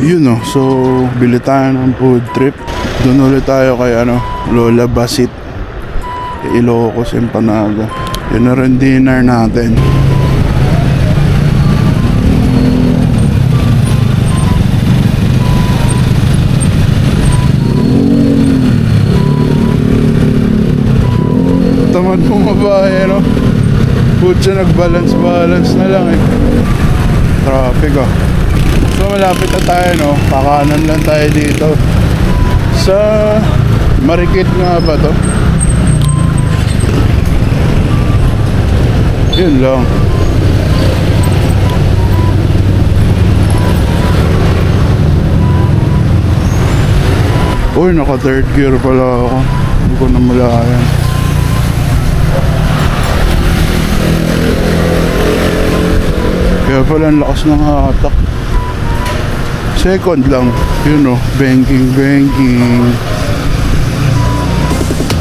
Yun no, so bili tayo ng food trip. Doon ulit tayo kay Lola Basit, Ilocos Empanaga. Yun na rin dinner natin. Tamad bumabae, no? Putya, nag-balance na lang eh. Traffic ah. So malapit na tayo, no? Kakanan lang tayo dito sa Marikit nga ba to? Yun lang. Uy, naka third gear pala ako. Hindi ko na malayan. Kaya pala ang lakas ng hatak. Second lang. Yun o, banking.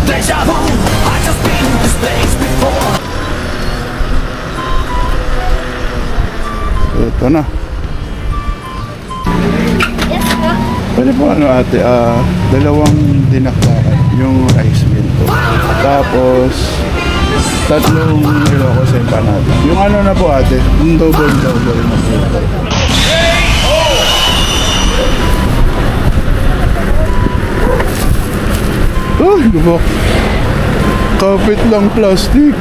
Deja vu, I just been in this place before. Ito na. Yes po. Pwede po ate, dalawang dinakdakan. Yung rice meal po. Tapos, tatlong Ilocos Empanada. Yung na po ate, yung double na po. Ay, lubak. Kapit lang plastic.